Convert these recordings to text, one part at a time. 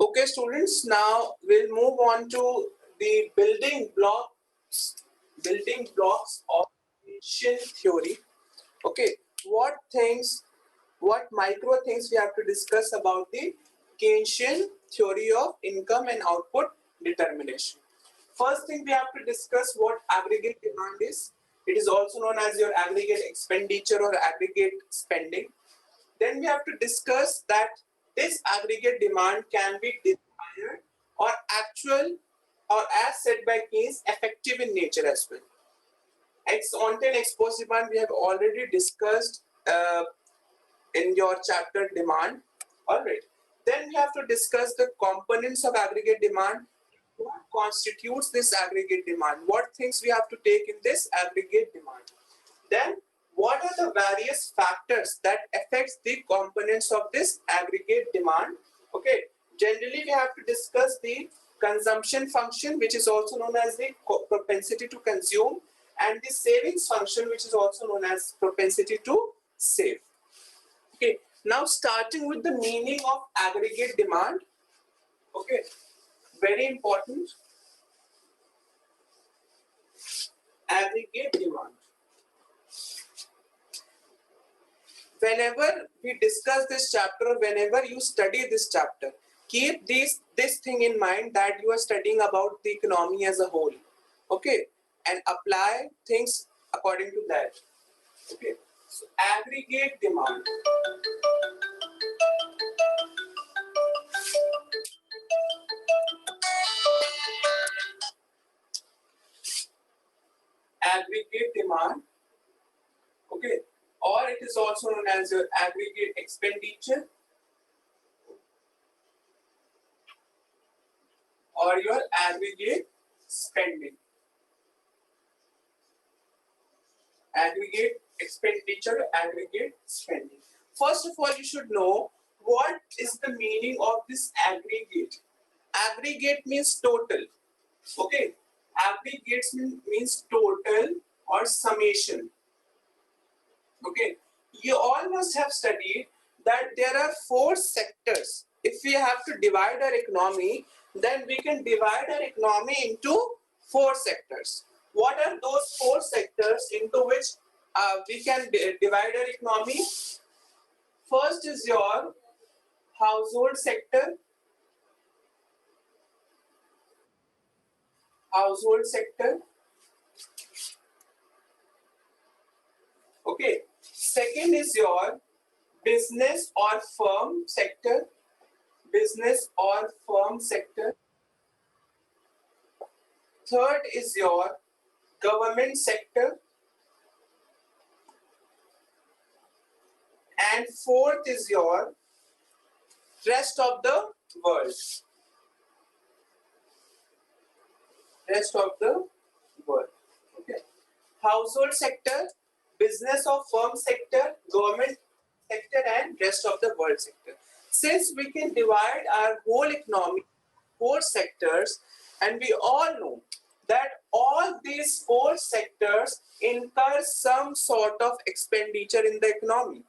Okay, students, now we'll move on to the building blocks of Keynesian theory. Okay, what micro things we have to discuss about the Keynesian theory of income and output determination. First thing we have to discuss what aggregate demand is. It is also known as your aggregate expenditure or aggregate spending. Then we have to discuss that this aggregate demand can be desired or actual or as said by Keynes effective in nature as well. Ex ante and ex post demand we have already discussed in your chapter demand. All right. Then we have to discuss the components of aggregate demand. What constitutes this aggregate demand? What things we have to take in this aggregate demand? Then what are the various factors that affects the components of this aggregate demand? Okay, generally we have to discuss the consumption function, which is also known as the propensity to consume, and the savings function, which is also known as propensity to save. Okay, now starting with the meaning of aggregate demand. Okay, very important. Aggregate demand. Whenever we discuss this chapter or whenever you study this chapter, keep this thing in mind that you are studying about the economy as a whole. Okay, and apply things according to that. Okay, so aggregate demand. Aggregate demand. Okay, or it is also known as your aggregate expenditure or your aggregate spending. Aggregate expenditure, aggregate spending. First of all, you should know what is the meaning of this aggregate. Aggregate means total. Okay, aggregates means total or summation. Okay, you all must have studied that there are 4 sectors. If we have to divide our economy, then we can divide our economy into 4 sectors. What are those 4 sectors into which we can divide our economy? First is your household sector. Household sector. Okay. Second is your business or firm sector. Business or firm sector. Third is your government sector. And fourth is your rest of the world. Rest of the world. Okay. Household sector, business or firm sector, government sector, and rest of the world sector. Since we can divide our whole economy 4 sectors, and we all know that all these 4 sectors incur some sort of expenditure in the economy.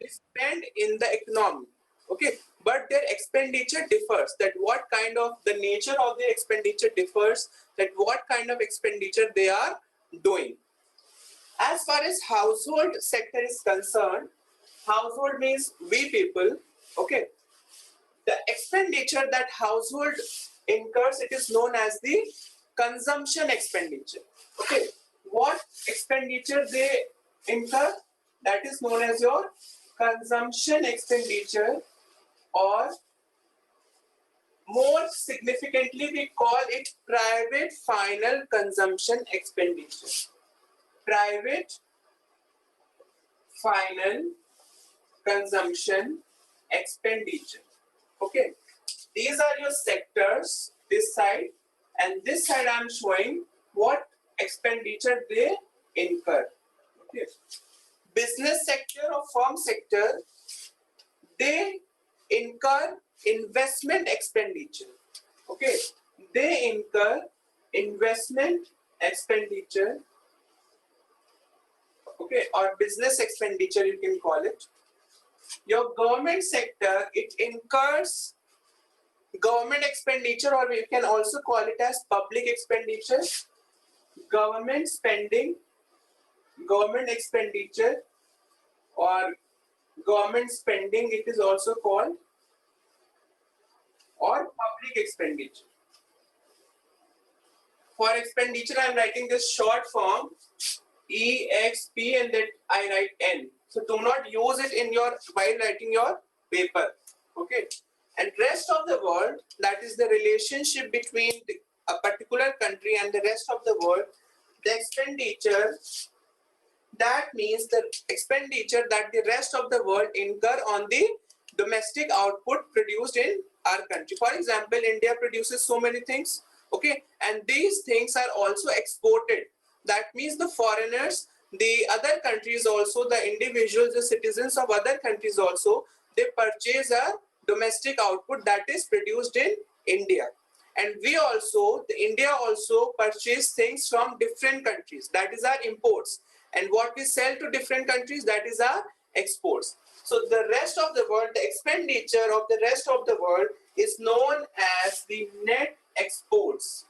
They spend in the economy. Okay, but their expenditure differs. That what kind of the nature of the expenditure differs. That what kind of expenditure they are doing. As far as household sector is concerned, household means we people. Okay, the expenditure that household incurs, it is known as the consumption expenditure. Okay, what expenditure they incur, that is known as your consumption expenditure, or more significantly we call it private final consumption expenditure. Private final consumption expenditure. Okay, these are your sectors, this side, and this side I am showing what expenditure they incur. Okay. Business sector or firm sector, they incur investment expenditure. Okay, they incur investment expenditure. Okay, or business expenditure you can call it. Your government sector, it incurs government expenditure, or we can also call it as public expenditure, government spending, government expenditure, or government spending it is also called, or public expenditure. For expenditure I am writing this short form EXP and that I write N. So do not use it in your while writing your paper. Okay. And rest of the world, that is the relationship between a particular country and the rest of the world, the expenditure, that means the expenditure that the rest of the world incur on the domestic output produced in our country. For example, India produces so many things, okay, and these things are also exported. That means the foreigners, the other countries also, the individuals, the citizens of other countries also, they purchase a domestic output that is produced in India. And we also, the India also purchase things from different countries. That is our imports. And what we sell to different countries, that is our exports. So the rest of the world, the expenditure of the rest of the world is known as the net exports.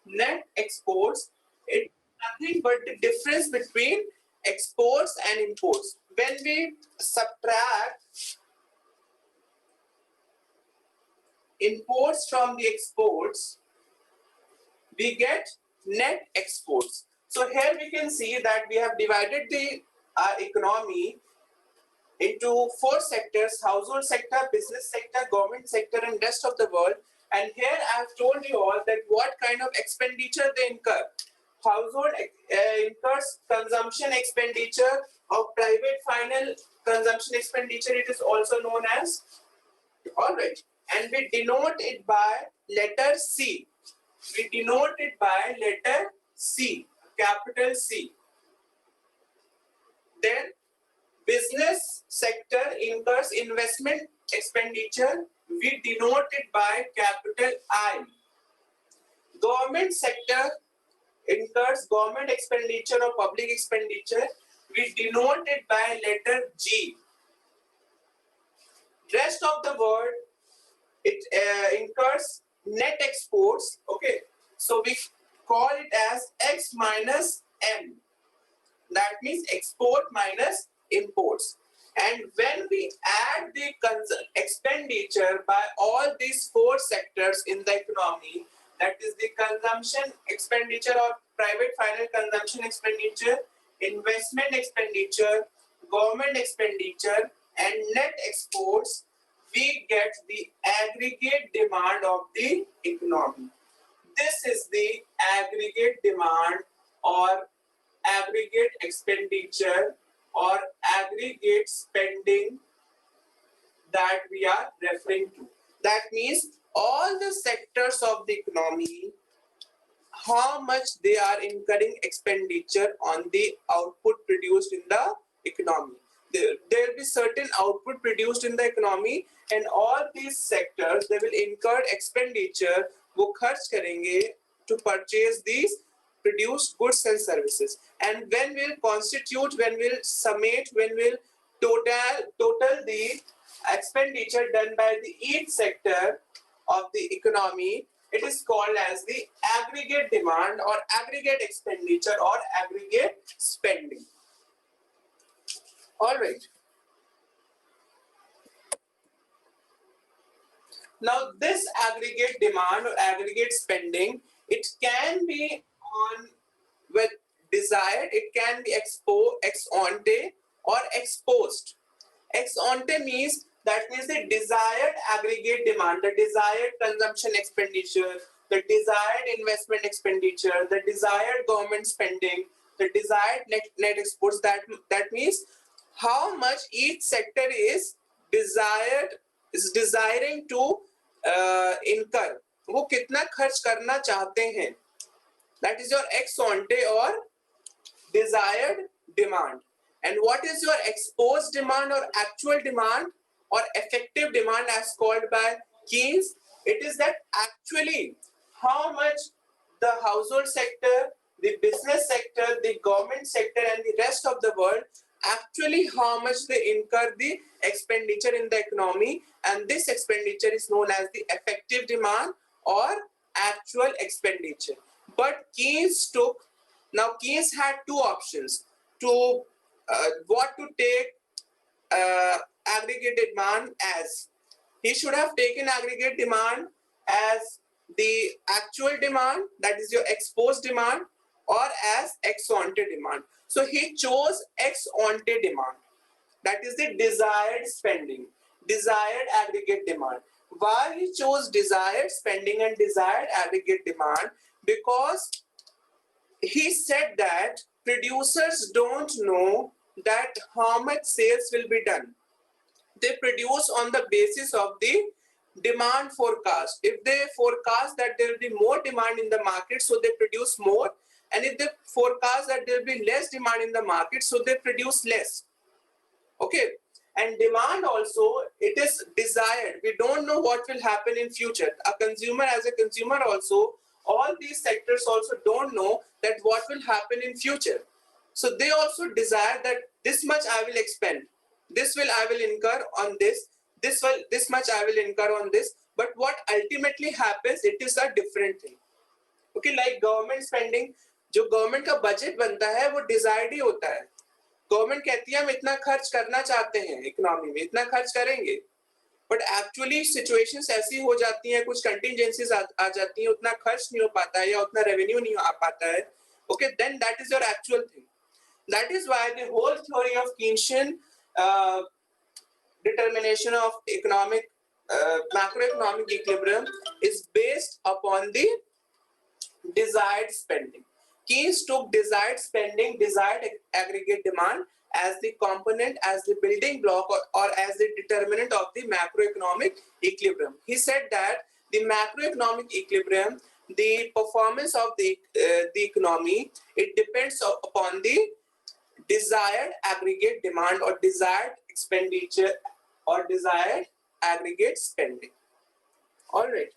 Net exports, it's nothing but the difference between exports and imports. When we subtract imports from the exports, we get net exports. So here we can see that we have divided the economy into four sectors: household sector, business sector, government sector, and rest of the world. And here I have told you all that what kind of expenditure they incur. Household incurs consumption expenditure, of private final consumption expenditure, it is also known as. All right, and we denote it by letter C. We denote it by letter C, capital C. Then business sector incurs investment expenditure. We denote it by capital I. Government sector incurs government expenditure or public expenditure. We denote it by letter G. Rest of the world, it incurs net exports. Okay, so we call it as X minus M. That means export minus imports. And when we add the expenditure by all these four sectors in the economy, that is the consumption expenditure or private final consumption expenditure, investment expenditure, government expenditure, and net exports, we get the aggregate demand of the economy. This is the aggregate demand or aggregate expenditure or aggregate spending that we are referring to. That means all the sectors of the economy, how much they are incurring expenditure on the output produced in the economy. There will be certain output produced in the economy, and all these sectors, they will incur expenditure, वो खर्च करेंगे to purchase these produced goods and services. And when we'll constitute, when we'll summate, when we'll total the expenditure done by the each sector of the economy, it is called as the aggregate demand or aggregate expenditure or aggregate spending. All right. Now this aggregate demand or aggregate spending, it can be on with desired, it can be ex ante or exposed. Ex ante means, that means the desired aggregate demand, the desired consumption expenditure, the desired investment expenditure, the desired government spending, the desired net exports. That means how much each sector is desiring to incur. वो कितना खर्च करना चाहते हैं. That is your ex ante or desired demand. And what is your exposed demand or actual demand or effective demand as called by Keynes? It is that actually how much the household sector, the business sector, the government sector, and the rest of the world, actually how much they incur the expenditure in the economy, and this expenditure is known as the effective demand or actual expenditure. But Keynes had two options to what to take aggregate demand as. He should have taken aggregate demand as the actual demand, that is your exposed demand, or as ex ante demand. So he chose ex ante demand, that is the desired spending, desired aggregate demand. Why he chose desired spending and desired aggregate demand? Because he said that producers don't know that how much sales will be done. They produce on the basis of the demand forecast. If they forecast that there will be more demand in the market, so they produce more. And if they forecast that there will be less demand in the market, so they produce less. Okay. And demand also, it is desired. We don't know what will happen in future. A consumer, as a consumer also, all these sectors also don't know that what will happen in future. So they also desire that this much I will expend, this will I will incur on this much I will incur on this. But what ultimately happens, it is a different thing. Okay, like government spending, जो government का budget बनता है वो desired ही होता है. Government कहती है हम इतना खर्च करना चाहते हैं, इकोनॉमी में इतना खर्च करेंगे, बट एक्चुअली सिचुएशंस ऐसी हो जाती हैं, कुछ कंटिजेंसीज आ जाती हैं, उतना खर्च नहीं हो पाता है या उतना रेवेन्यू नहीं आ पाता है. Okay, then that is your actual thing. That is why the whole theory of Keynesian determination of macroeconomic equilibrium is based upon the desired spending. Keynes took desired spending, desired aggregate demand as the component, as the building block, or as the determinant of the macroeconomic equilibrium. He said that the macroeconomic equilibrium, the performance of the economy, it depends upon the desired aggregate demand or desired expenditure or desired aggregate spending. All right.